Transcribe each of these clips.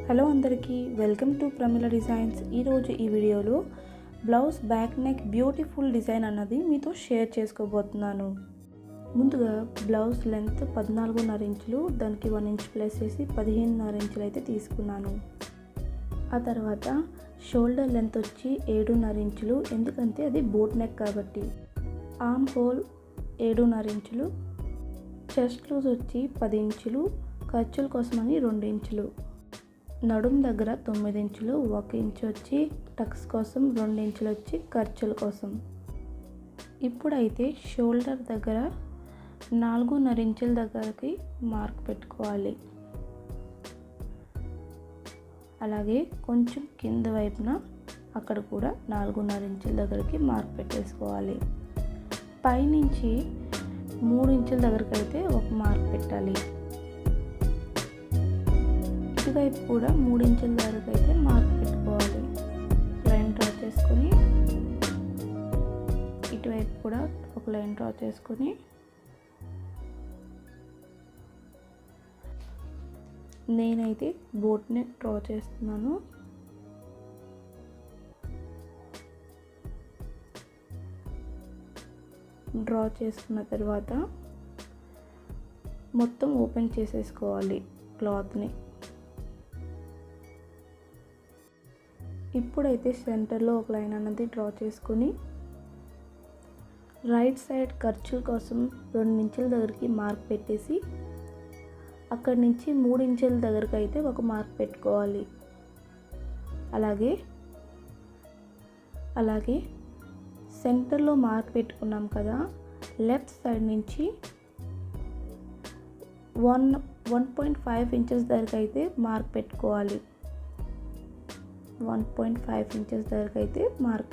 Hello అందరికీ welcome to Pramila designs. ఈరోజు ఈ వీడియోలో blouse back neck beautiful design అన్నది మీతో షేర్ చేసుకోబోతున్నాను. ముందుగా బ్లౌజ్ లెంత్ 14.5 ఇంచులు, దానికి 1 ఇంచ్ ప్లస్ చేసి 15.5 ఇంచులు అయితే తీసుకున్నాను. ఆ తర్వాత షోల్డర్ లెంత్ వచ్చి 7.5 ఇంచులు, ఎందుకంటే అది బోట్ నెక్ కాబట్టి. ఆర్మ్ హోల్ 7.5 ఇంచులు, చెస్ట్ లూజ్ వచ్చి 10 ఇంచులు, ఖర్చుల కోసమని 2 ఇంచులు, నడుం దగ్గర 9 ఇంచులు, 1 ఇంచు వచ్చి టక్స్ కోసం, 2 ఇంచులు వచ్చి ఖర్చుల కోసం. ఇప్పుడైతే షోల్డర్ దగ్గర 4.5 ఇంచుల దగ్గరకి మార్క్ పెట్టుకోవాలి. అలాగే కొంచెం కింద వైపున అక్కడ కూడా 4.5 ఇంచుల దగ్గరికి మార్క్ పెట్టేసుకోవాలి. పైనుంచి 3 ఇంచుల దగ్గరికి అయితే ఒక మార్క్ పెట్టాలి. ఇటువైపు కూడా 3 ఇంచుల దగ్గరకు అయితే మార్క్ పెట్టుకోవాలి. లైన్ డ్రా చేసుకొని ఇటువైపు కూడా ఒక లైన్ డ్రా చేసుకొని నేనైతే బోట్ నెక్ డ్రా చేస్తున్నాను. డ్రా చేసుకున్న తర్వాత మొత్తం ఓపెన్ చేసేసుకోవాలి క్లాత్ని. ఇప్పుడైతే సెంటర్లో ఒక లైన్ అన్నది డ్రా చేసుకుని రైట్ సైడ్ ఖర్చుల కోసం 2 ఇంచుల దగ్గరికి మార్క్ పెట్టేసి అక్కడి నుంచి 3 ఇంచుల దగ్గరికి అయితే ఒక మార్క్ పెట్టుకోవాలి. అలాగే సెంటర్లో మార్క్ పెట్టుకున్నాం కదా, లెఫ్ట్ సైడ్ నుంచి 1.5 ఇంచెస్ దగ్గరికి అయితే మార్క్ పెట్టుకోవాలి. 1.5 ఇంచెస్ దగ్గరికి అయితే మార్క్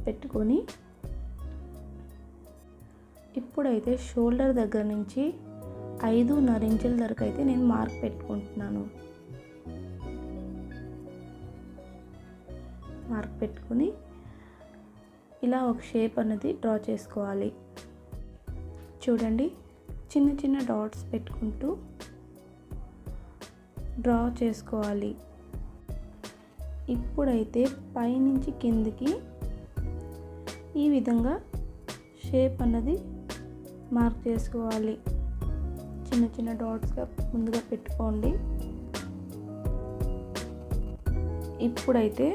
పెట్టుకొని ఇప్పుడైతే షోల్డర్ దగ్గర నుంచి 5.5 ఇంచుల దగ్గరికి అయితే నేను మార్క్ పెట్టుకుంటున్నాను. మార్క్ పెట్టుకొని ఇలా ఒక షేప్ అనేది డ్రా చేసుకోవాలి. చూడండి, చిన్న చిన్న డాట్స్ పెట్టుకుంటూ డ్రా చేసుకోవాలి. ఇప్పుడైతే పైనుంచి కిందికి ఈ విధంగా షేప్ అన్నది మార్క్ చేసుకోవాలి. చిన్న చిన్న డాట్స్గా ముందుగా పెట్టుకోండి. ఇప్పుడైతే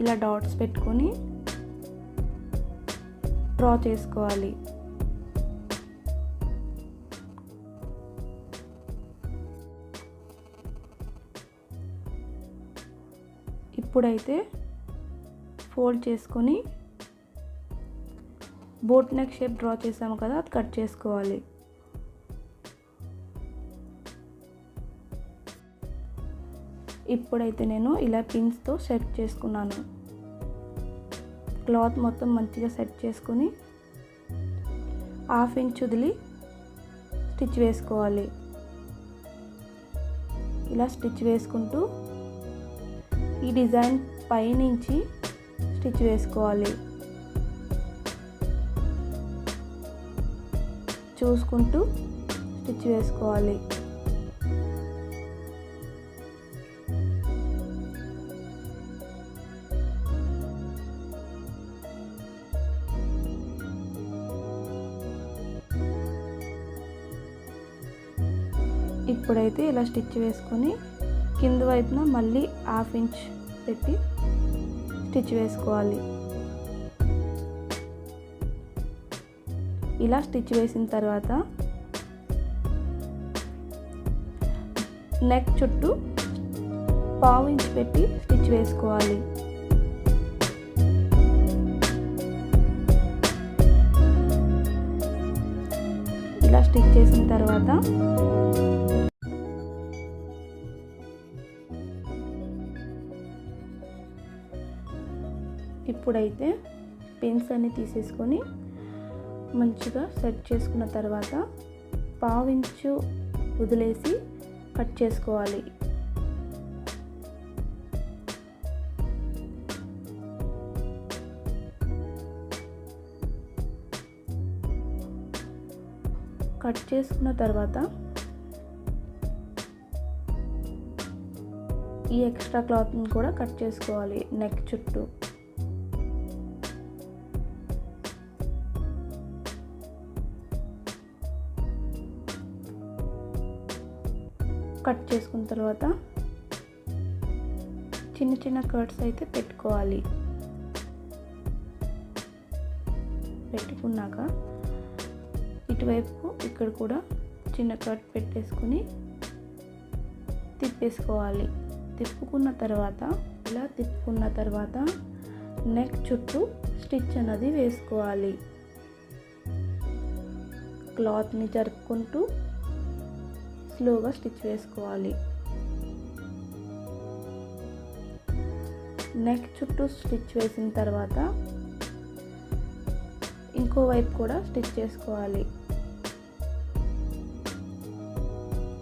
ఇలా డాట్స్ పెట్టుకొని డ్రా చేసుకోవాలి. ఇప్పుడైతే ఫోల్డ్ చేసుకొని బోట్ నెక్ షేప్ డ్రా చేసాము కదా, అది కట్ చేసుకోవాలి. ఇప్పుడైతే నేను ఇలా పిన్స్తో సెట్ చేసుకున్నాను. క్లాత్ మొత్తం మంచిగా సెట్ చేసుకొని 1/2 ఇంచ్ వదిలి స్టిచ్ వేసుకోవాలి. ఇలా స్టిచ్ వేసుకుంటూ ఈ డిజైన్ పైనుంచి స్టిచ్ వేసుకోవాలి. చూసుకుంటూ స్టిచ్ వేసుకోవాలి. ఇప్పుడైతే ఇలా స్టిచ్ వేసుకొని కింద వైపున మళ్ళీ 1/2 ఇంచ్ పెట్టి స్టిచ్ వేసుకోవాలి. ఇలా స్టిచ్ వేసిన తర్వాత నెక్ చుట్టూ 1/2 ఇంచ్ పెట్టి స్టిచ్ వేసుకోవాలి. ఇలా స్టిచ్ చేసిన తర్వాత ఇప్పుడైతే పిన్స్ అన్ని తీసేసుకొని మంచిగా సెట్ చేసుకున్న తర్వాత 1/2 ఇంచు వదిలేసి కట్ చేసుకోవాలి. కట్ చేసుకున్న తర్వాత ఈ ఎక్స్ట్రా క్లాత్ని కూడా కట్ చేసుకోవాలి నెక్ చుట్టూ. కట్ చేసుకున్న తర్వాత చిన్న చిన్న కట్స్ అయితే పెట్టుకోవాలి. పెట్టుకున్నాక ఇటువైపు ఇక్కడ కూడా చిన్న కట్ పెట్టేసుకుని తిప్పేసుకోవాలి. తిప్పుకున్న తర్వాత ఇలా తిప్పుకున్న తర్వాత నెక్ చుట్టూ స్టిచ్ అన్నది వేసుకోవాలి. క్లాత్ని జరుపుకుంటూ స్లోగా స్టిచ్ వేసుకోవాలి. నెక్ చుట్టూ స్టిచ్ వేసిన తర్వాత ఇంకో వైపు కూడా స్టిచ్ చేసుకోవాలి.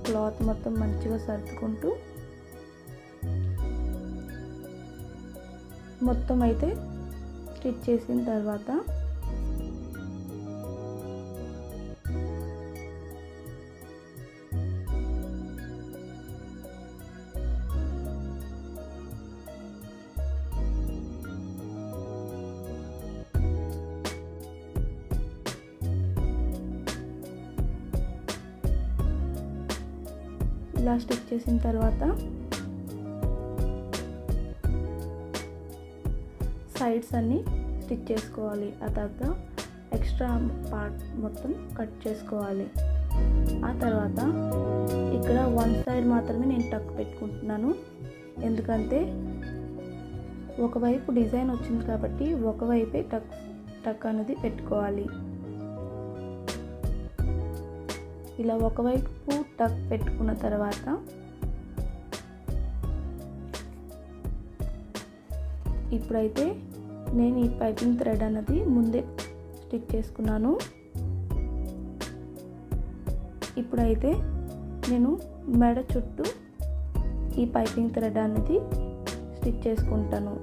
క్లాత్ మొత్తం మంచిగా సర్దుకుంటూ మొత్తం అయితే స్టిచ్ చేసిన తర్వాత ఇలా స్టిచ్ చేసిన తర్వాత సైడ్స్ అన్నీ స్టిచ్ చేసుకోవాలి. ఆ తర్వాత ఎక్స్ట్రా పార్ట్ మొత్తం కట్ చేసుకోవాలి. ఆ తర్వాత ఇక్కడ వన్ సైడ్ మాత్రమే నేను టక్ పెట్టుకుంటున్నాను. ఎందుకంటే ఒకవైపు డిజైన్ వచ్చింది కాబట్టి ఒకవైపే టక్ అనేది పెట్టుకోవాలి. ఇలా ఒకవైపు టక్ పెట్టుకున్న తర్వాత ఇప్పుడైతే నేను ఈ పైపింగ్ థ్రెడ్ అన్నది ముందే స్టిచ్ చేసుకున్నాను. ఇప్పుడైతే నేను మెడ చుట్టూ ఈ పైపింగ్ థ్రెడ్ అనేది స్టిచ్ చేసుకుంటాను.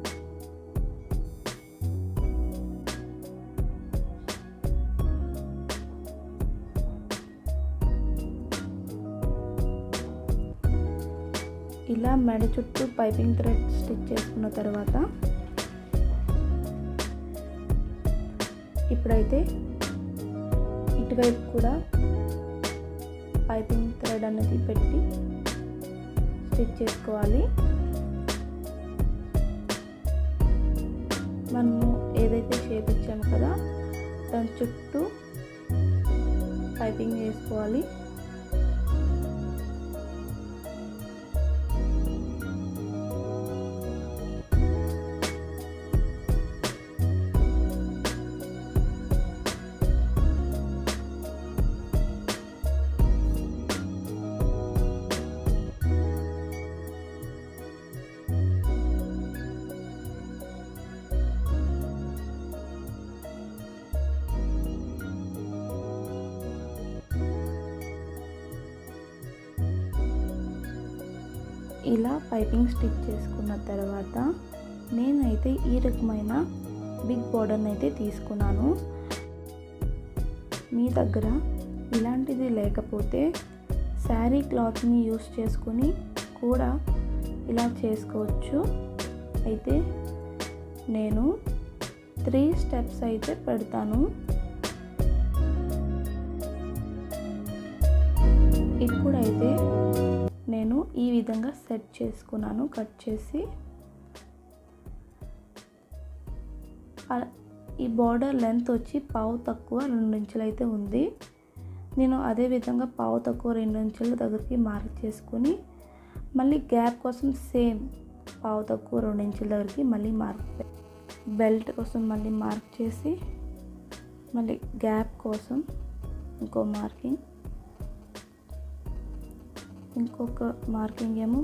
ఇలా మెడ చుట్టూ పైపింగ్ థ్రెడ్ స్టిచ్ చేసుకున్న తర్వాత ఇప్పుడైతే ఇటువైపు కూడా పైపింగ్ థ్రెడ్ అనేది పెట్టి స్టిచ్ చేసుకోవాలి. మనము ఏదైతే షేప్ ఇచ్చాము కదా దాని చుట్టూ పైపింగ్ వేసుకోవాలి. ఇలా పైపింగ్ స్టిచ్ చేసుకున్న తర్వాత నేనైతే ఈ రకమైన బిగ్ బోర్డర్ని అయితే తీసుకున్నాను. మీ దగ్గర ఇలాంటిది లేకపోతే శారీ క్లాత్ని యూస్ చేసుకుని కూడా ఇలా చేసుకోవచ్చు. అయితే నేను 3 స్టెప్స్ అయితే పెడతాను. ఇప్పుడైతే నేను ఈ విధంగా సెట్ చేసుకున్నాను. కట్ చేసి ఈ బార్డర్ లెంత్ వచ్చి పావు తక్కువ 2 ఇంచులు అయితే ఉంది. నేను అదే విధంగా పావు తక్కువ 2 ఇంచుల దగ్గరికి మార్క్ చేసుకుని మళ్ళీ గ్యాప్ కోసం సేమ్ పావు తక్కువ 2 ఇంచుల దగ్గరికి మళ్ళీ బెల్ట్ కోసం మళ్ళీ మార్క్ చేసి మళ్ళీ గ్యాప్ కోసం ఇంకో మార్కింగ్, ఇంకొక మార్కింగ్ ఏమో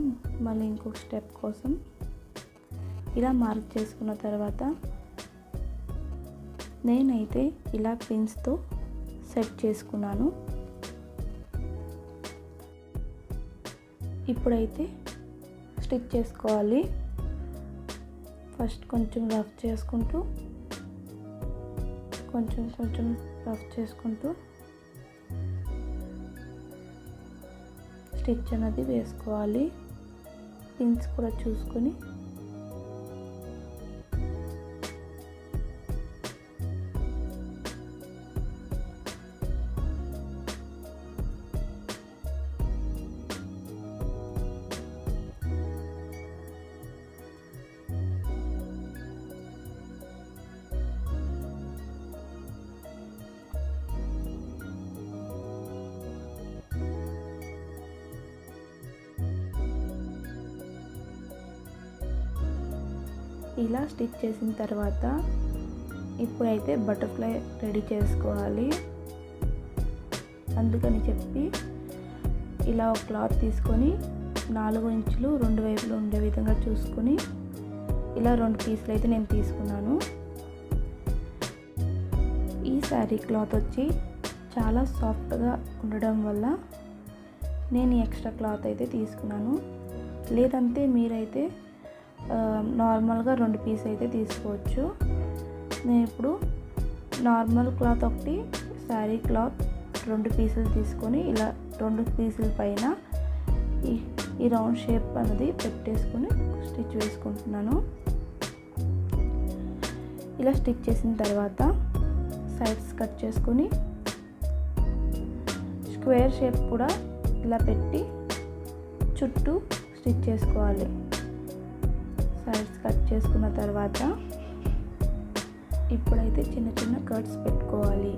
మళ్ళీ ఇంకొక స్టెప్ కోసం ఇలా మార్క్ చేసుకున్న తర్వాత నేనైతే ఇలా పిన్స్తో సెట్ చేసుకున్నాను. ఇప్పుడైతే స్టిచ్ చేసుకోవాలి. ఫస్ట్ కొంచెం రఫ్ చేసుకుంటూ కొంచెం రఫ్ చేసుకుంటూ స్టిచ్ అనేది వేసుకోవాలి. పిన్స్ కూడా చూసుకొని ఇలా స్టిచ్ చేసిన తర్వాత ఇప్పుడైతే బటర్ఫ్లై రెడీ చేసుకోవాలి. అందుకని చెప్పి ఇలా ఒక క్లాత్ తీసుకొని 4 ఇంచులు 2 వైపులు ఉండే విధంగా చూసుకొని ఇలా 2 పీసులు అయితే నేను తీసుకున్నాను. ఈ శారీ క్లాత్ వచ్చి చాలా సాఫ్ట్గా ఉండడం వల్ల నేను ఎక్స్ట్రా క్లాత్ అయితే తీసుకున్నాను. లేదంటే మీరైతే నార్మల్గా 2 పీస్ అయితే తీసుకోవచ్చు. నేను ఇప్పుడు నార్మల్ క్లాత్ ఒకటి, శారీ క్లాత్ 2 పీసులు తీసుకొని ఇలా 2 పీసుల పైన ఈ రౌండ్ షేప్ అనేది పెట్టేసుకొని స్టిచ్ వేసుకుంటున్నాను. ఇలా స్టిచ్ చేసిన తర్వాత సైడ్స్ కట్ చేసుకొని స్క్వేర్ షేప్ కూడా ఇలా పెట్టి చుట్టూ స్టిచ్ చేసుకోవాలి. సైడ్స్ కట్ చేసుకున్న తర్వాత ఇప్పుడైతే చిన్న చిన్న కట్స్ పెట్టుకోవాలి.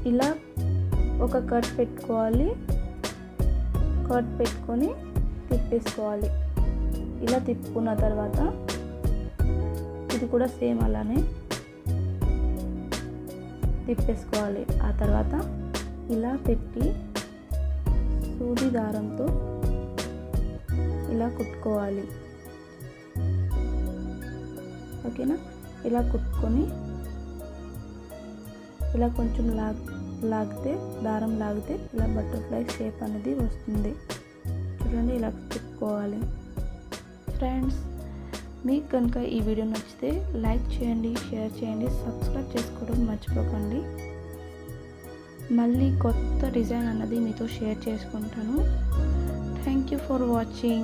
ఇలా ఒక కట్ పెట్టుకోవాలి. కట్ పెట్టుకొని తిప్పేసుకోవాలి. ఇలా తిప్పుకున్న తర్వాత ఇది కూడా సేమ్ అలానే తిప్పేసుకోవాలి. ఆ తర్వాత ఇలా పెట్టి సూది దారంతో ఇలా కుట్టుకోవాలి. ఓకేనా? ఇలా కుట్టుకొని ఇలా కొంచెం లాగితే దారం లాగితే ఇలా బటర్ఫ్లై షేప్ అనేది వస్తుంది. చూడండి, ఇలా కుట్టుకోవాలి. ఫ్రెండ్స్, మీకు కనుక ఈ వీడియో నచ్చితే లైక్ చేయండి, షేర్ చేయండి, సబ్స్క్రైబ్ చేసుకోవడం మర్చిపోకండి. మళ్ళీ కొత్త డిజైన్ అన్నది మీతో షేర్ చేసుకుంటాను. Thank you for watching.